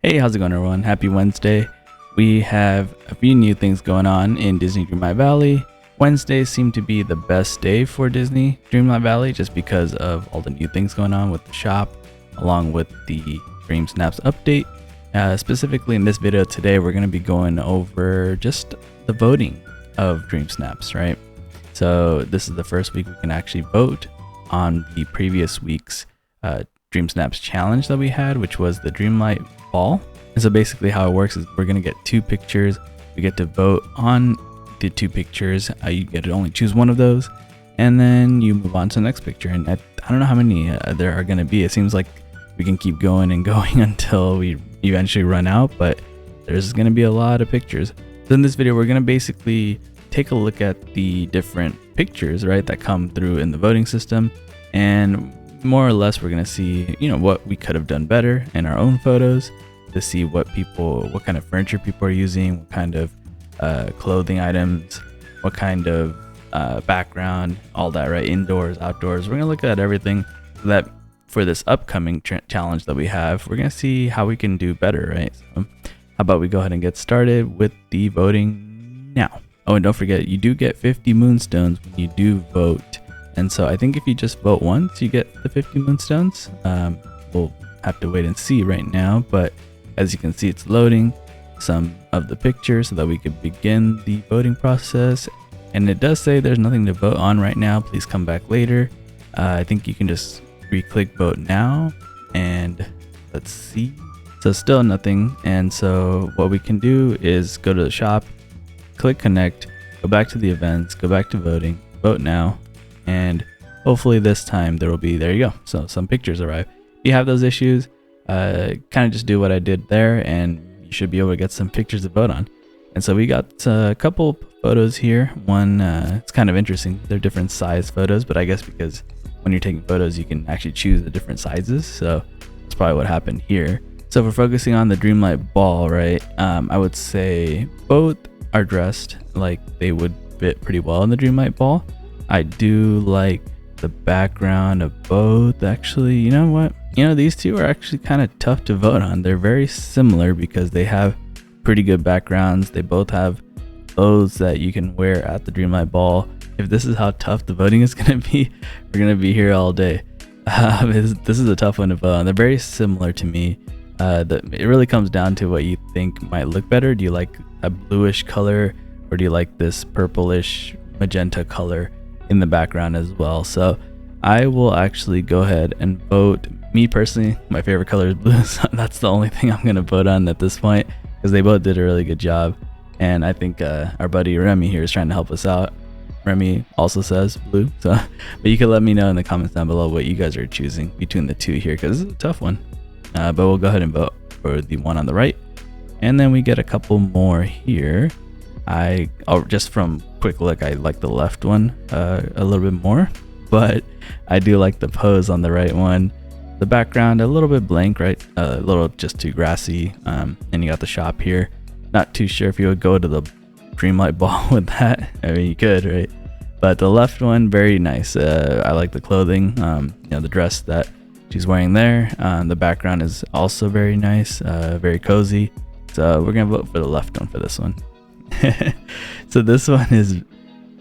Hey, how's it going everyone? Happy Wednesday. We have a few new things going on in Disney Dreamlight Valley. Wednesdays seem to be the best day for Disney Dreamlight Valley just because of all the new things going on with the shop, along with the DreamSnaps update. Specifically in this video today, we're going to be going over just the voting of DreamSnaps, right? So this is the first week we can actually vote on the previous week's DreamSnaps challenge that we had, which was the Dreamlight Ball. And so basically how it works is we're gonna get two pictures. We get to vote on the two pictures. You get to only choose one of those, and then you move on to the next picture. And I don't know how many there are gonna be. It seems like we can keep going and going until we eventually run out, but there's gonna be a lot of pictures. So in this video, we're gonna basically take a look at the different pictures, right, that come through in the voting system, and more or less we're going to see, what we could have done better in our own photos, to see what kind of furniture people are using, what kind of clothing items, what kind of background, all that, right? Indoors, outdoors. We're going to look at everything so that for this upcoming challenge that we have, we're going to see how we can do better, right? So how about we go ahead and get started with the voting now. Oh, and don't forget, you do get 50 moonstones when you do vote. And so I think if you just vote once, you get the 50 moonstones. We'll have to wait and see right now, but as you can see, it's loading some of the pictures so that we could begin the voting process. And it does say there's nothing to vote on right now. Please come back later. I think you can just re-click vote now, and let's see. So still nothing. And so what we can do is go to the shop, click connect, go back to the events, go back to voting, vote now. And hopefully this time there you go. So some pictures arrive. If you have those issues, kind of just do what I did there, and you should be able to get some pictures to vote on. And so we got a couple photos here. One, it's kind of interesting. They're different size photos, but I guess because when you're taking photos, you can actually choose the different sizes. So that's probably what happened here. So if we're focusing on the Dreamlight Ball, right, I would say both are dressed like they would fit pretty well in the Dreamlight Ball. I do like the background of both, actually. You know what? These two are actually kind of tough to vote on. They're very similar because they have pretty good backgrounds. They both have clothes that you can wear at the Dreamlight Ball. If this is how tough the voting is going to be, we're going to be here all day. This is a tough one to vote on. They're very similar to me. It really comes down to what you think might look better. Do you like a bluish color, or do you like this purplish magenta color in the background as well? So I will actually go ahead and vote. Me personally, my favorite color is blue, so that's the only thing I'm gonna vote on at this point, because they both did a really good job. And I think our buddy Remy here is trying to help us out. Remy also says blue, so but you can let me know in the comments down below what you guys are choosing between the two here, because this is a tough one. But we'll go ahead and vote for the one on the right, and then we get a couple more here. Just from quick look, I like the left one a little bit more, but I do like the pose on the right one. The background a little bit blank, right? A little just too grassy. And you got the shop here. Not too sure if you would go to the Dreamlight Ball with that. I mean, you could, right? But the left one, very nice. I like the clothing, the dress that she's wearing there. The background is also very nice, very cozy. So we're gonna vote for the left one for this one. So this one is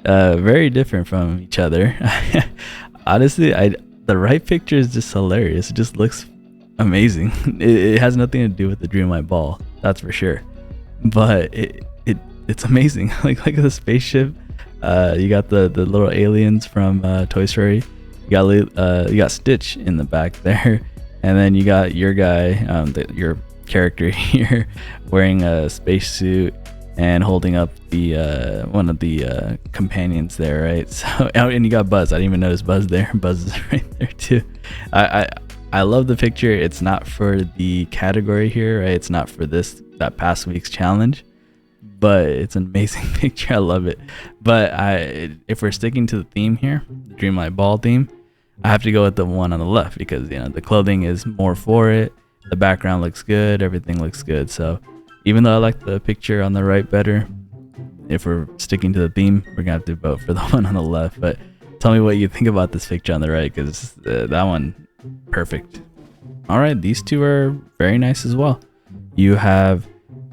very different from each other. Honestly, the right picture is just hilarious. It just looks amazing. It has nothing to do with the Dreamlight Ball, that's for sure, but it's amazing. Like, look at the spaceship. You got the little aliens from Toy Story. You got Stitch in the back there, and then you got your guy, your character here, wearing a spacesuit and holding up the one of the companions there, right? So, and you got Buzz. I didn't even notice Buzz there. Buzz is right there too. I love the picture. It's not for the category here, right? It's not for that past week's challenge, but it's an amazing picture. I love it. But if we're sticking to the theme here, the Dreamlight Ball theme, I have to go with the one on the left, because the clothing is more for it. The background looks good. Everything looks good. So even though I like the picture on the right better, if we're sticking to the theme, we're gonna have to vote for the one on the left. But tell me what you think about this picture on the right, because that one, perfect. All right, these two are very nice as well. you have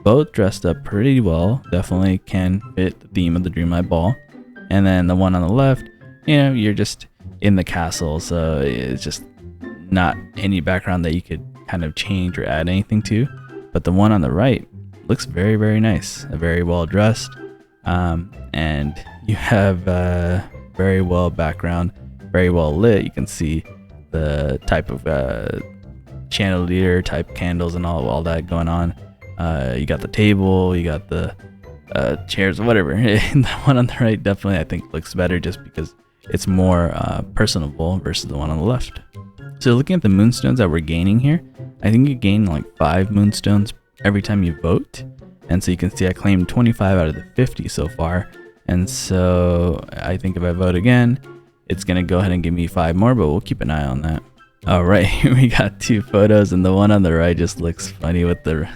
both dressed up pretty well. Definitely can fit the theme of the Dreamlight Ball. And then the one on the left, you're just in the castle, so it's just not any background that you could kind of change or add anything to. But the one on the right looks very, very nice, very well dressed, and you have very well background, very well lit. You can see the type of chandelier type candles and all that going on. You got the table, you got the chairs, whatever. The one on the right definitely I think looks better just because it's more personable versus the one on the left. So looking at the moonstones that we're gaining here, I think you gain like 5 moonstones every time you vote. And so you can see I claimed 25 out of the 50 so far. And so I think if I vote again, it's gonna go ahead and give me 5 more, but we'll keep an eye on that. All right, here we got 2 photos, and the one on the right just looks funny with the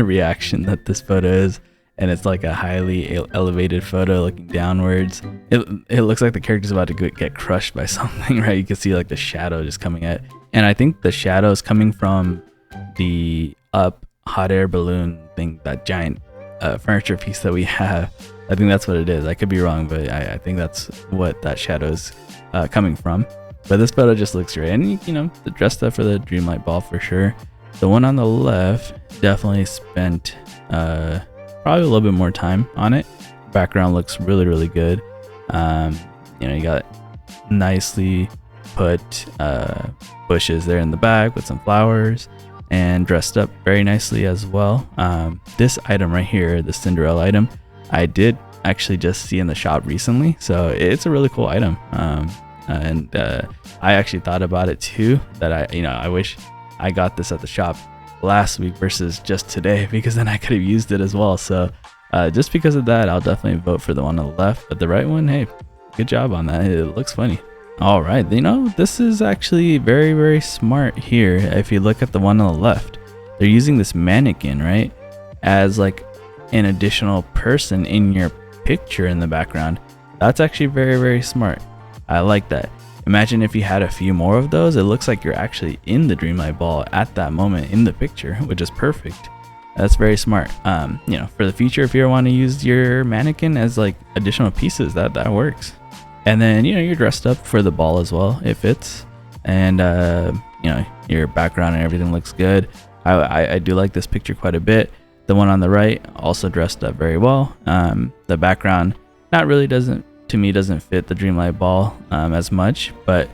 reaction that this photo is. And it's like a highly elevated photo looking downwards. It looks like the character's about to get crushed by something, right? You can see like the shadow just coming at. And I think the shadow is coming from the up hot air balloon thing, that giant furniture piece that we have. I think that's what it is. I could be wrong, but I think that's what that shadow is coming from. But this photo just looks great. And the dressed up for the Dreamlight Ball for sure. The one on the left definitely spent probably a little bit more time on it. Background looks really, really good. You got nicely put bushes there in the back with some flowers, and dressed up very nicely as well. This item right here, the Cinderella item, I did actually just see in the shop recently, so it's a really cool item. And I actually thought about it too, that I wish I got this at the shop last week versus just today, because then I could have used it as well. So just because of that, I'll definitely vote for the one on the left, but the right one, hey, good job on that. It looks funny. All right, this is actually very, very smart here. If you look at the one on the left, they're using this mannequin, right, as like an additional person in your picture in the background. That's actually very, very smart. I like that. Imagine if you had a few more of those. It looks like you're actually in the Dreamlight Ball at that moment in the picture, which is perfect. That's very smart. For the future, if you want to use your mannequin as like additional pieces, that works. And then you're dressed up for the ball as well. It fits, and your background and everything looks good. I do like this picture quite a bit. The one on the right also dressed up very well. The background doesn't fit the Dreamlight Ball as much, but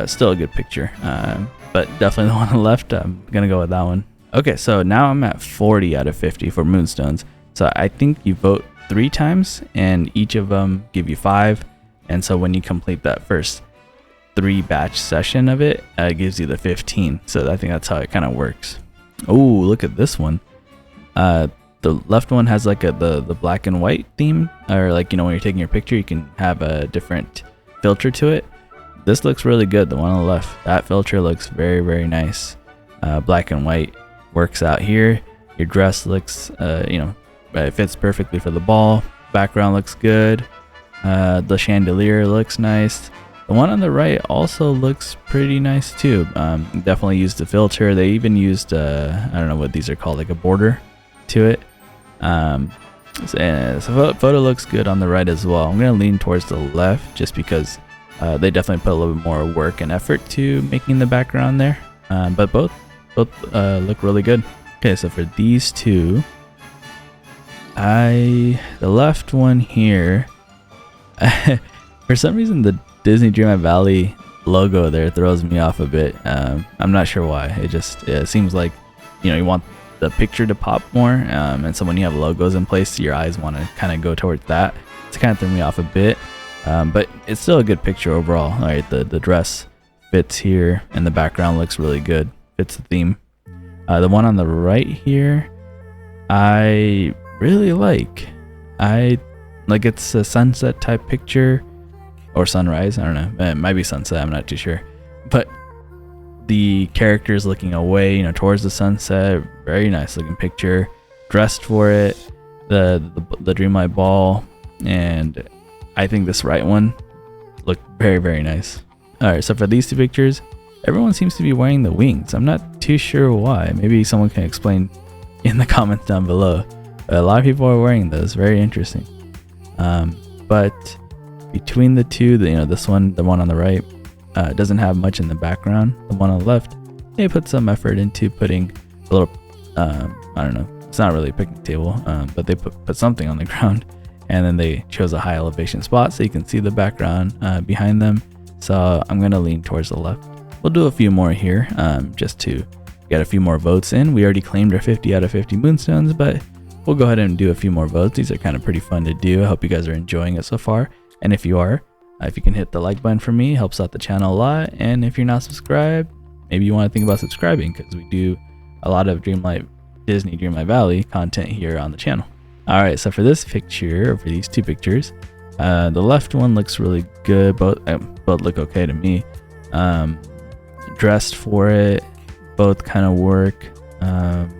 still a good picture. But definitely the one on the left, I'm gonna go with that one. Okay, so now I'm at 40 out of 50 for moonstones. So I think you vote 3 times, and each of them give you 5. And so when you complete that first 3 batch session of it, it gives you the 15. So I think that's how it kind of works. Oh, look at this one. The left one has like the black and white theme, or like, when you're taking your picture, you can have a different filter to it. This looks really good. The one on the left, that filter looks very, very nice. Black and white works out here. Your dress looks, it fits perfectly for the ball. Background looks good. The chandelier looks nice. The one on the right also looks pretty nice too. Definitely used the filter. They even used, I don't know what these are called, like a border to it. So photo looks good on the right as well. I'm gonna lean towards the left just because they definitely put a little bit more work and effort to making the background there. But both look really good. Okay, so for these two, the left one here, for some reason the Disney Dreamlight Valley logo there throws me off a bit. I'm not sure why. It seems like you want the picture to pop more, and so when you have logos in place, your eyes want to kind of go towards that. It's kind of threw me off a bit, but it's still a good picture overall. All right, the dress fits here, and the background looks really good, fits the theme. The one on the right here, I really like. It's a sunset type picture, or sunrise, I don't know, it might be sunset, I'm not too sure, but the characters looking away, towards the sunset. Very nice looking picture. Dressed for it. The Dreamlight Ball, and I think this right one looked very, very nice. All right, so for these 2 pictures, everyone seems to be wearing the wings. I'm not too sure why. Maybe someone can explain in the comments down below. A lot of people are wearing those. Very interesting. But between the two, this one, the one on the right, doesn't have much in the background. The one on the left, they put some effort into putting a little, I don't know, it's not really a picnic table, but they put something on the ground, and then they chose a high elevation spot so you can see the background behind them. So I'm gonna lean towards the left. We'll do a few more here, just to get a few more votes in. We already claimed our 50 out of 50 moonstones, but we'll go ahead and do a few more votes. These are kind of pretty fun to do. I hope you guys are enjoying it so far. And if you are, if you can hit the like button for me, helps out the channel a lot. And if you're not subscribed, maybe you want to think about subscribing, because we do a lot of Disney Dreamlight Valley content here on the channel. All right, so for this picture, or for these two pictures, the left one looks really good. Both look okay to me. Dressed for it, both kind of work. And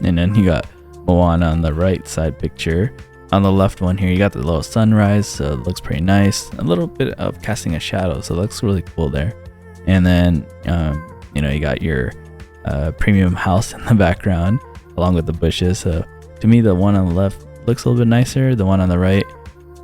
then you got Moana on the right side picture. On the left one here, you got the little sunrise, so it looks pretty nice. A little bit of casting a shadow, so it looks really cool there. And then you got your premium house in the background along with the bushes. So to me, the one on the left looks a little bit nicer. The one on the right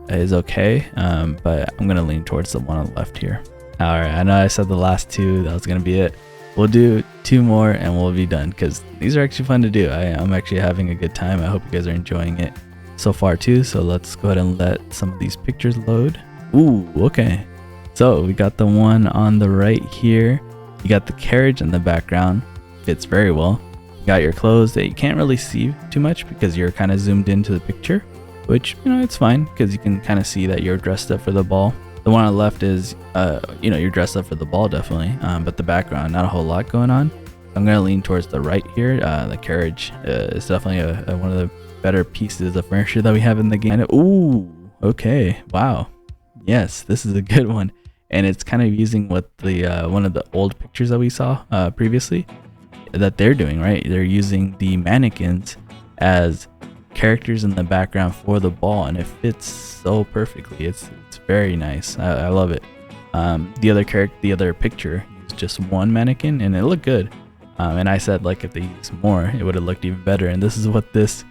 is okay, but I'm gonna lean towards the one on the left here. All right, I know I said the last two, that was gonna be it. We'll do two more and we'll be done, because these are actually fun to do. I'm actually having a good time. I hope you guys are enjoying it so far too. So let's go ahead and let some of these pictures load. Ooh, okay. So we got the one on the right here. You got the carriage in the background. Fits very well. You got your clothes that you can't really see too much because you're kind of zoomed into the picture, which, it's fine because you can kind of see that you're dressed up for the ball. The one on the left is, you're dressed up for the ball definitely, but the background, not a whole lot going on. I'm going to lean towards the right here. The carriage is definitely one of the better pieces of furniture that we have in the game. Ooh, okay, wow. Yes, this is a good one. And it's kind of using what the one of the old pictures that we saw previously that they're doing, right? They're using the mannequins as characters in the background for the ball, and it fits so perfectly. It's very nice. I love it. The other picture is just one mannequin, and it looked good. And I said, like, if they used more, it would have looked even better. And this is what this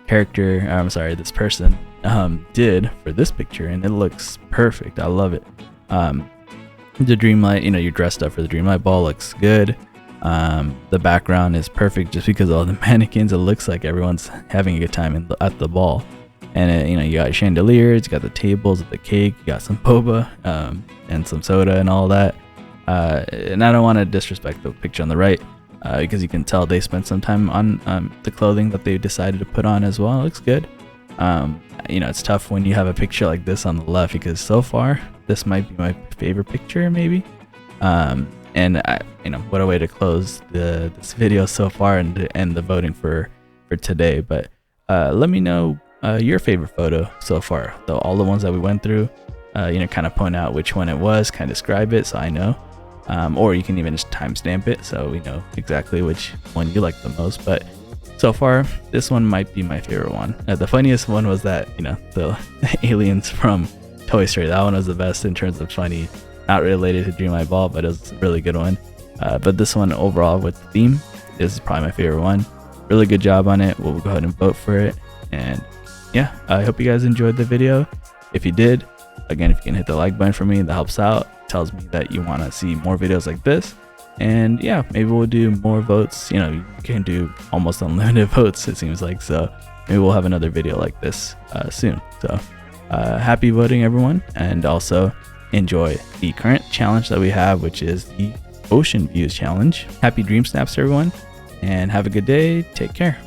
this person did for this picture, and it looks perfect. I love it. The Dreamlight, you're dressed up for the Dreamlight Ball, looks good. The background is perfect just because of all the mannequins. It looks like everyone's having a good time at the ball. And you got chandeliers, you got the tables with the cake, you got some boba, and some soda and all that. And I don't want to disrespect the picture on the right, because you can tell they spent some time on the clothing that they decided to put on as well. It looks good. It's tough when you have a picture like this on the left, because so far this might be my favorite picture, maybe. And what a way to close this video so far and to end the voting for today. But let me know your favorite photo so far, though. All the ones that we went through, kind of point out which one it was, kind of describe it so I know. Or you can even just timestamp it so we know exactly which one you like the most. But so far, this one might be my favorite one. The funniest one was that, the aliens from Toy Story. That one was the best in terms of funny. Not related to Dreamlight Ball, but it was a really good one. But this one overall with the theme, this is probably my favorite one. Really good job on it. We'll go ahead and vote for it. And yeah, I hope you guys enjoyed the video. If you did, again, if you can hit the like button for me, that helps out. It tells me that you want to see more videos like this. And yeah, maybe we'll do more votes. You can do almost unlimited votes, it seems like. So maybe we'll have another video like this soon. So happy voting, everyone. And also enjoy the current challenge that we have, which is the Ocean Views Challenge. Happy DreamSnaps, everyone. And have a good day. Take care.